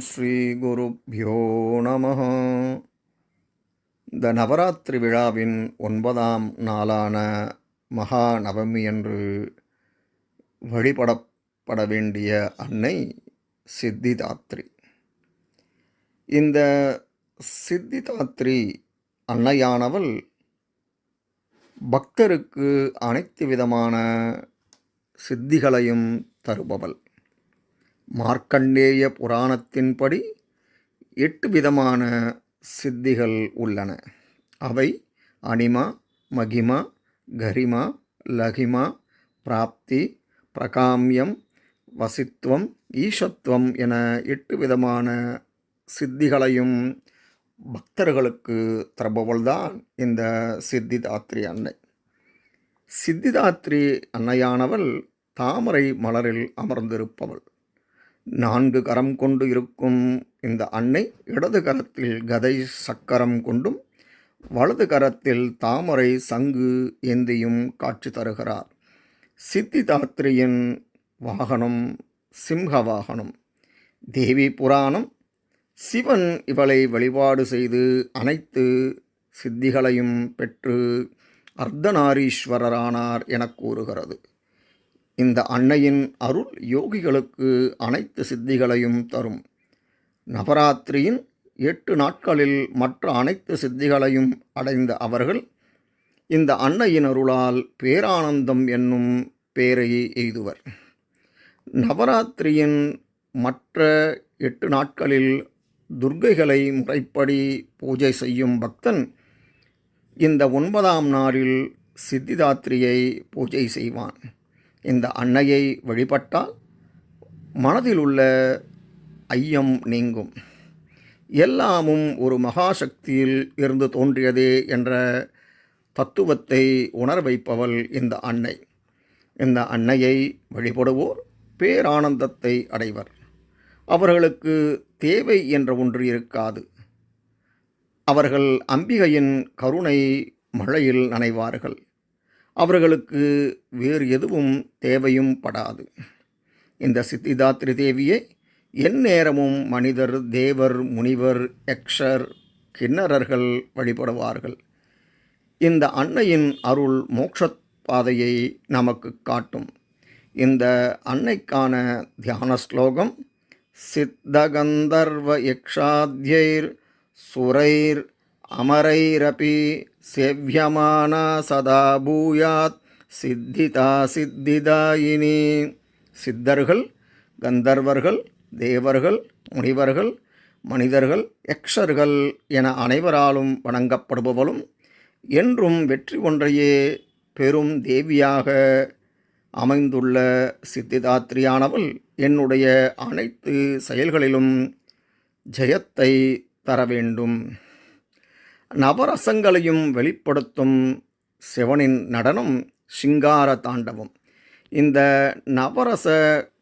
ஸ்ரீ குருப்யோ நமः. இந்த நவராத்திரி விழாவின் 9ஆம் நாளான மகா நவமியன்று வழிபடப்பட வேண்டிய அன்னை சித்திதாத்ரி. இந்த சித்திதாத்ரி அன்னையானவள் பக்தருக்கு அனைத்து விதமான சித்திகளையும் தருபவள். மார்க்கண்டேய புராணத்தின்படி 8 விதமான சித்திகள் உள்ளன. அவை அனிமா, மகிமா, கரிமா, லகிமா, பிராப்தி, பிரகாமியம், வசித்துவம், ஈஷத்துவம் என 8 விதமான சித்திகளையும் பக்தர்களுக்கு தருபவள்தான் இந்த சித்திதாத்ரி அன்னை. சித்திதாத்ரி அன்னையானவள் தாமரை மலரில் அமர்ந்திருப்பவள். 4 கரம் கொண்டு இருக்கும் இந்த அன்னை இடது கரத்தில் கதை சக்கரம் கொண்டும் வலது கரத்தில் தாமரை சங்கு ஏந்தியும் காட்சி தருகிறார். சித்திதாத்ரியின் வாகனம் சிம்ஹ வாகனம். தேவி புராணம் சிவன் இவளை வழிபாடு செய்து அனைத்து சித்திகளையும் பெற்று அர்த்தநாரீஸ்வரரானார் என கூறுகிறது. இந்த அன்னையின் அருள் யோகிகளுக்கு அனைத்து சித்திகளையும் தரும். நவராத்திரியின் 8 நாட்களில் மற்ற அனைத்து சித்திகளையும் அடைந்த அவர்கள் இந்த அன்னையின் அருளால் பேரானந்தம் என்னும் பேரை எய்துவர். நவராத்திரியின் மற்ற 8 நாட்களில் துர்க்கைகளை முறைப்படி பூஜை செய்யும் பக்தன் இந்த 9ஆம் நாளில் சித்திதாத்ரியை பூஜை செய்வான். இந்த அன்னையை வழிபட்டால் மனதில் உள்ள ஐயம் நீங்கும். எல்லாமும் ஒரு மகாசக்தியில் இருந்து தோன்றியதே என்ற தத்துவத்தை உணர வைப்பவள் இந்த அன்னை. இந்த அன்னையை வழிபடுவோர் பேரானந்தத்தை அடைவர். அவர்களுக்கு தேவை என்ற ஒன்று இருக்காது. அவர்கள் அம்பிகையின் கருணை மழையில் நனைவார்கள். அவர்களுக்கு வேறு எதுவும் தேவையும் படாது. இந்த சித்திதாத்ரி தேவியை எந்நேரமும் மனிதர், தேவர், முனிவர், யக்ஷர், கிண்ணறர்கள் வழிபடுவார்கள். இந்த அன்னையின் அருள் மோட்சப் பாதையை நமக்கு காட்டும். இந்த அன்னைக்கான தியான ஸ்லோகம் சித்தகந்தர்வ யக்ஷாத்யைர் சுரைர் அமரைரபி சேவ்யமானா சதா பூயாத் சித்திதா சித்திதாயினி. சித்தர்கள், கந்தர்வர்கள், தேவர்கள், முனிவர்கள், மனிதர்கள், யக்ஷர்கள் என அனைவராலும் வணங்கப்படுபவளும் என்றும் வெற்றி ஒன்றையே பெரும் தேவியாக அமைந்துள்ள சித்திதாத்ரியானவள் என்னுடைய அனைத்து செயல்களிலும் ஜெயத்தை தர வேண்டும். நவரசங்களையும் வெளிப்படுத்தும் சிவனின் நடனம் சிங்கார தாண்டவம். இந்த நவரச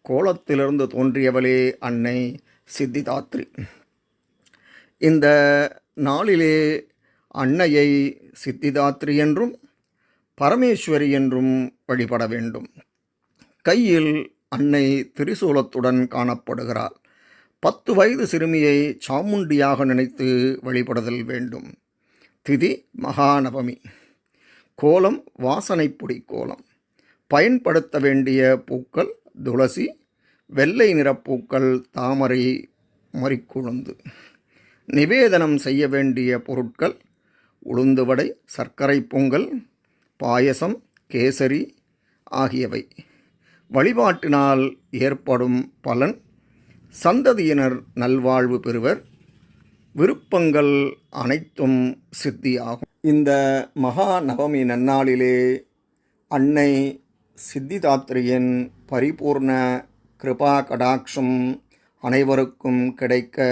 கோலத்திலிருந்து தோன்றியவளே அன்னை சித்திதாத்ரி. இந்த நாளிலே அன்னையை சித்திதாத்ரி என்றும் பரமேஸ்வரி என்றும் வழிபட வேண்டும். கையில் அன்னை திரிசூலத்துடன் காணப்படுகிறாள். 10 வயது சிறுமியை சாமுண்டியாக நினைத்து வழிபடுதல் வேண்டும். திதி மகாநவமி. கோலம் வாசனைப்பொடி கோலம். பயன்படுத்த வேண்டிய பூக்கள் துளசி, வெள்ளை நிறப்பூக்கள், தாமரை, மறிக்குழுந்து. நிவேதனம் செய்ய வேண்டிய பொருட்கள் உளுந்து வடை, சர்க்கரை பொங்கல், பாயசம், கேசரி ஆகியவை. வழிபாட்டினால் ஏற்படும் பலன் சந்ததியினர் நல்வாழ்வு பெறுவர். விருப்பங்கள் அனைத்தும் சித்தியாகும். இந்த மகா நவமி நன்னாளிலே அன்னை சித்திதாத்ரியின் பரிபூர்ண கிருபா கடாட்சம் அனைவருக்கும் கிடைக்க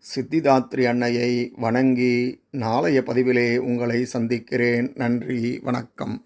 சித்திதாத்ரி அன்னையை வணங்கி நாளைய பதிவிலே உங்களை சந்திக்கிறேன். நன்றி, வணக்கம்.